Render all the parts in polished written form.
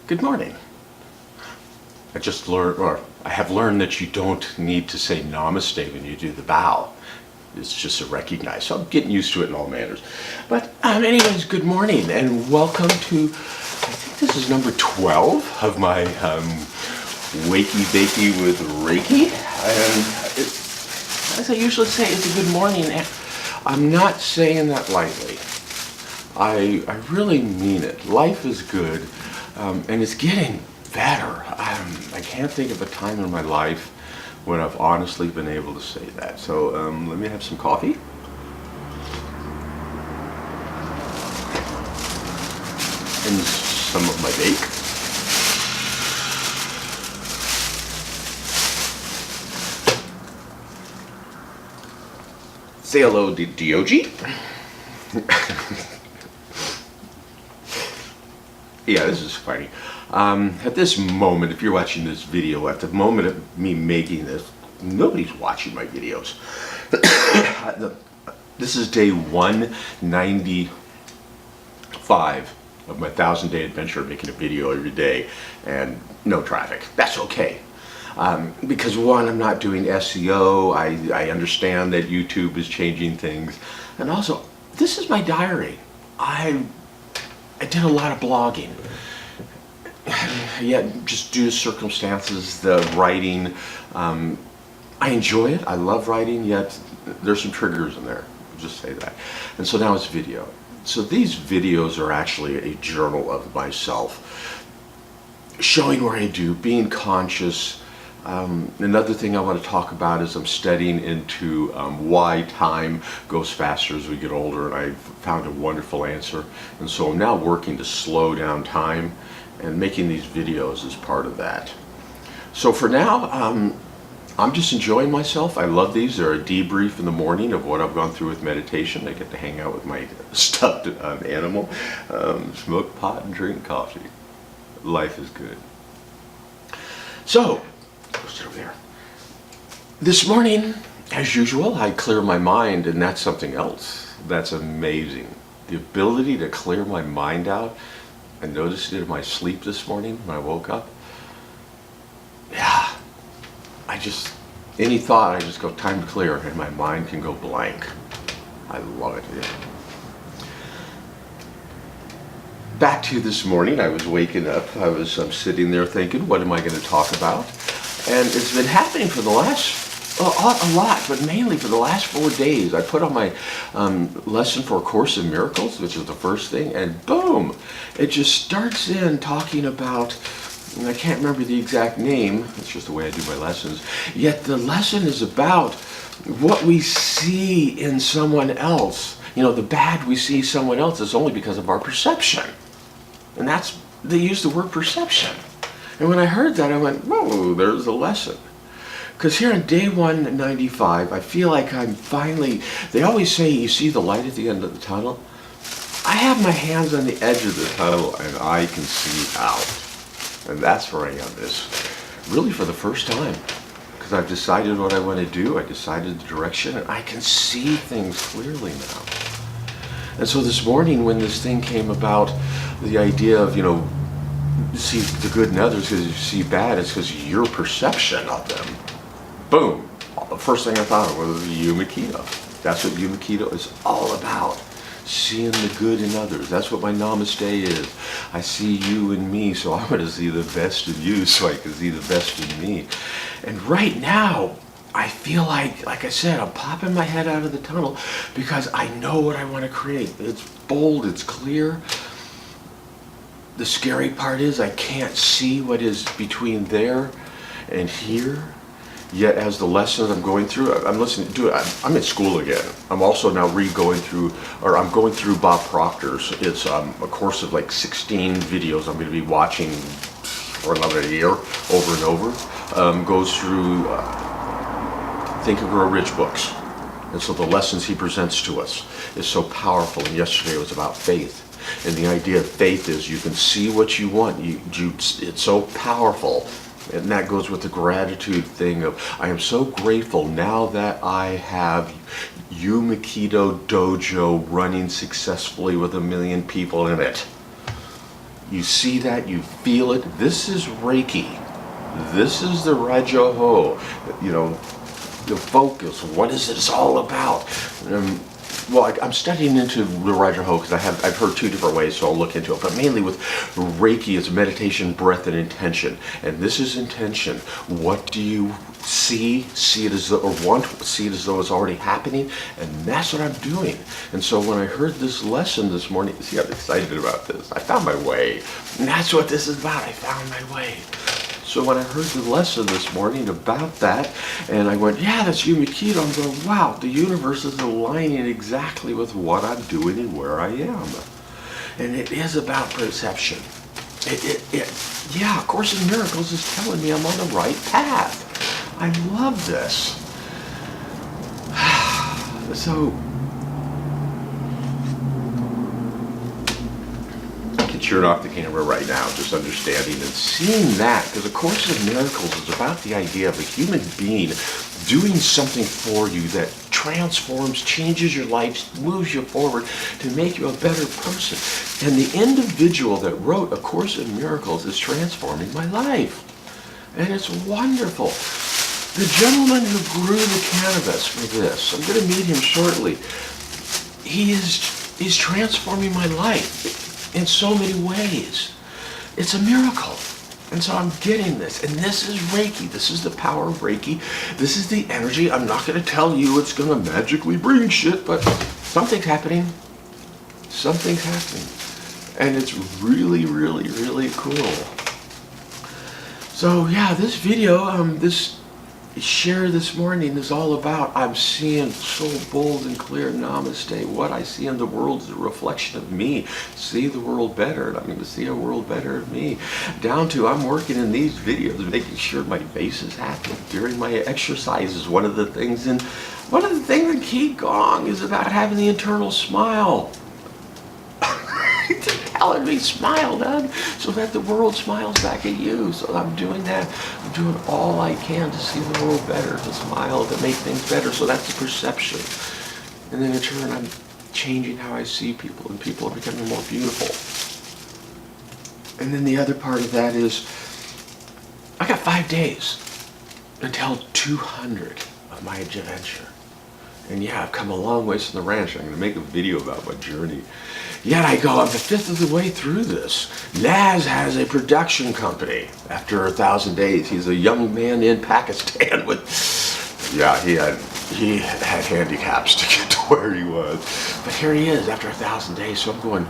Good morning. I just learned, or I have learned that you don't need to say namaste when you do the bow. It's just a recognize. So I'm getting used to it in all manners. But anyways, good morning and welcome to, I think this is number 12 of my Wakey Bakey with Reiki. And as I usually say, it's a good morning. And I'm not saying that lightly. I really mean it. Life is good. And it's getting better. I can't think of a time in my life when I've honestly been able to say that. So let me have some coffee. And some of my bake. Say hello to Dioji. Yeah, this is funny. At this moment, if you're watching this video, at the moment of me making this, nobody's watching my videos. This is day 195 of my 1,000-day adventure of making a video every day and no traffic. That's okay. Because one, I'm not doing SEO. I understand that YouTube is changing things. And also, this is my diary. I did a lot of blogging. Yeah, just due to circumstances, the writing, I enjoy it. I love writing, yet there's some triggers in there. I'll just say that. And so now it's video. So these videos are actually a journal of myself, showing where I do, being conscious. Another thing I want to talk about is I'm studying into why time goes faster as we get older, and I found a wonderful answer. And so I'm now working to slow down time, and making these videos is part of that. So for now, I'm just enjoying myself. I love these. They're a debrief in the morning of what I've gone through with meditation. I get to hang out with my stuffed animal, smoke pot and drink coffee. Life is good. So, go sit over there. This morning, as usual, I clear my mind, and that's something else. That's amazing. The ability to clear my mind out. I noticed it in my sleep this morning when I woke up. Yeah, any thought, I just go, time to clear, and my mind can go blank. I love it. Yeah. Back to this morning, I was waking up. I'm sitting there thinking, what am I going to talk about? And it's been happening for the last, a lot, but mainly for the last 4 days. I put on my lesson for A Course in Miracles, which is the first thing, and boom, it just starts in talking about, and I can't remember the exact name, it's just the way I do my lessons, yet the lesson is about what we see in someone else. You know, the bad we see someone else is only because of our perception. And they use the word perception. And when I heard that, I went, whoa, there's a lesson. Because here on day 195, I feel like I'm finally, they always say you see the light at the end of the tunnel. I have my hands on the edge of the tunnel and I can see out. And that's where I am this, really for the first time. Because I've decided what I want to do, I decided the direction, and I can see things clearly now. And so this morning when this thing came about, the idea of, see the good in others because you see bad, it's because your perception of them. Boom. The first thing I thought of was Yumakedo. That's what Yumakedo is all about. Seeing the good in others. That's what my namaste is. I see you in me, so I'm going to see the best in you so I can see the best in me. And right now, I feel like I said, I'm popping my head out of the tunnel because I know what I want to create. It's bold, it's clear. The scary part is I can't see what is between there and here. Yet as the lessons I'm going through, I'm listening to it. I'm in school again. I'm also now I'm going through Bob Proctor's. It's a course of like 16 videos I'm going to be watching for another year, over and over. Goes through Think and Grow Rich books. And so the lessons he presents to us is so powerful. And yesterday was about faith. And the idea of faith is you can see what you want. It's so powerful. And that goes with the gratitude thing of, I am so grateful now that I have Yumakedo Dojo running successfully with 1 million people in it. You see that, you feel it. This is Reiki. This is the Rajaho, the focus. What is it all about? Well, I'm studying into the Rajaho because I've heard two different ways, so I'll look into it. But mainly with Reiki, it's meditation, breath, and intention. And this is intention. What do you see? See it as though, or want to see it as though it's already happening. And that's what I'm doing. And so when I heard this lesson this morning, see, I'm excited about this. I found my way. And that's what this is about. I found my way. So when I heard the lesson this morning about that, and I went, yeah, that's Yumi Keto, I'm going, wow, the universe is aligning exactly with what I'm doing and where I am. And it is about perception. Yeah, A Course in Miracles is telling me I'm on the right path. I love this. So, turn off the camera right now, just understanding and seeing that, because A Course in Miracles is about the idea of a human being doing something for you that transforms, changes your life, moves you forward to make you a better person. And the individual that wrote A Course in Miracles is transforming my life. And it's wonderful. The gentleman who grew the cannabis for this, I'm going to meet him shortly. He's transforming my life in so many ways. It's a miracle. And so I'm getting this. And this is Reiki. This is the power of Reiki. This is the energy. I'm not going to tell you it's going to magically bring shit, but something's happening. Something's happening. And it's really, really, really cool. So yeah, this video, this share this morning is all about, I'm seeing so bold and clear, namaste. What I see in the world is a reflection of me. See the world better, and I'm going to see a world better of me. Down to, I'm working in these videos, making sure my face is happy during my exercises. One of the things in Qigong is about having the internal smile. Telling me smile, Doug, so that the world smiles back at you. So I'm doing that. I'm doing all I can to see the world better, to smile, to make things better. So that's the perception. And then in turn, I'm changing how I see people, and people are becoming more beautiful. And then the other part of that is, I got 5 days until 200 of my adventure. And yeah, I've come a long ways from the ranch. I'm going to make a video about my journey. Yet I go, I'm the 5th of the way through this. Naz has a production company. After 1,000 days, he's a young man in Pakistan with, yeah, he had handicaps to get to where he was. But here he is after 1,000 days. So I'm going,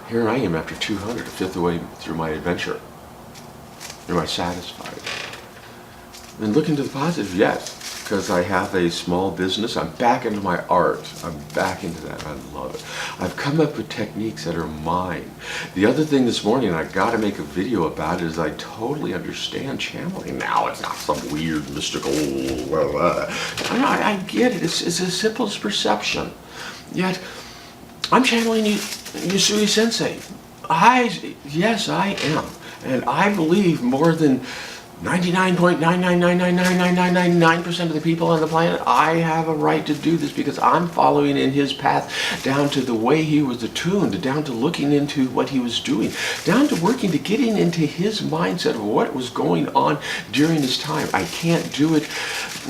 here I am after 200, 5th of the way through my adventure. Am I satisfied? And looking to the positive, yes. Because I have a small business. I'm back into my art. I'm back into that. I love it. I've come up with techniques that are mine. The other thing this morning, I got to make a video about it, is I totally understand channeling now. It's not some weird mystical, I get it. It's as simple as perception. Yet, I'm channeling Usui Sensei. Yes, I am. And I believe more than 99.9999999% of the people on the planet, I have a right to do this because I'm following in his path, down to the way he was attuned, down to looking into what he was doing, down to working to getting into his mindset of what was going on during his time. I can't do it,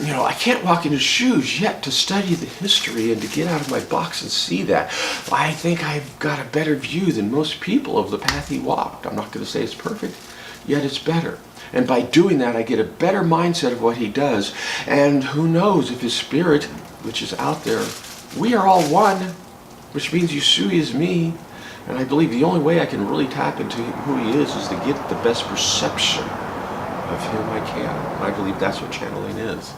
I can't walk in his shoes yet to study the history and to get out of my box and see that. I think I've got a better view than most people of the path he walked. I'm not going to say it's perfect, yet it's better. And by doing that, I get a better mindset of what he does. And who knows if his spirit, which is out there, we are all one, which means Usui is me. And I believe the only way I can really tap into who he is to get the best perception of him I can. And I believe that's what channeling is.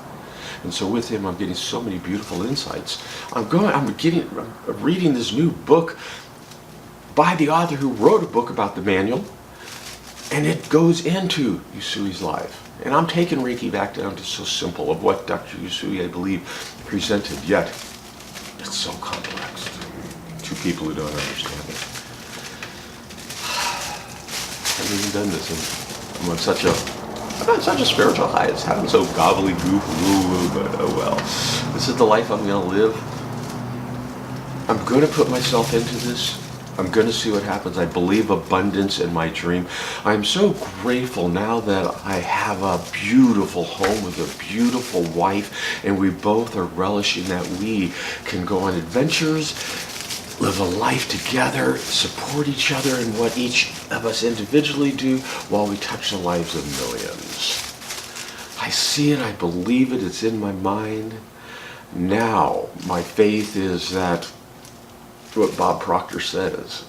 And so with him, I'm getting so many beautiful insights. I'm reading this new book by the author who wrote a book about the manual. And it goes into Usui's life. And I'm taking Reiki back down to so simple of what Dr. Usui, I believe, presented. Yet, it's so complex to people who don't understand it. I haven't even done this. And I'm on such a spiritual high. It's having so gobbledygook, but oh well. This is the life I'm going to live. I'm going to put myself into this. I'm going to see what happens. I believe abundance in my dream. I'm so grateful now that I have a beautiful home with a beautiful wife, and we both are relishing that we can go on adventures, live a life together, support each other in what each of us individually do while we touch the lives of millions. I see it, I believe it, it's in my mind. Now, my faith is that what Bob Proctor says,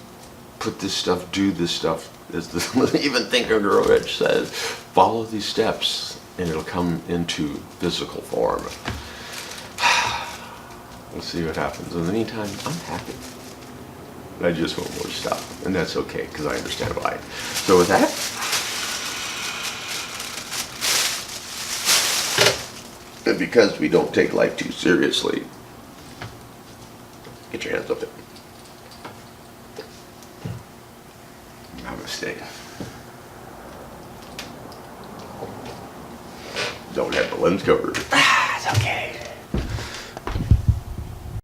put this stuff, do this stuff, as the Even Think and Grow Rich says, follow these steps and it'll come into physical form. We'll see what happens. In the meantime, I'm happy. I just want more stuff, and that's okay, because I understand why. So with that, and because we don't take life too seriously, get your hands up it. Namaste. Don't have the lens covered. It's okay.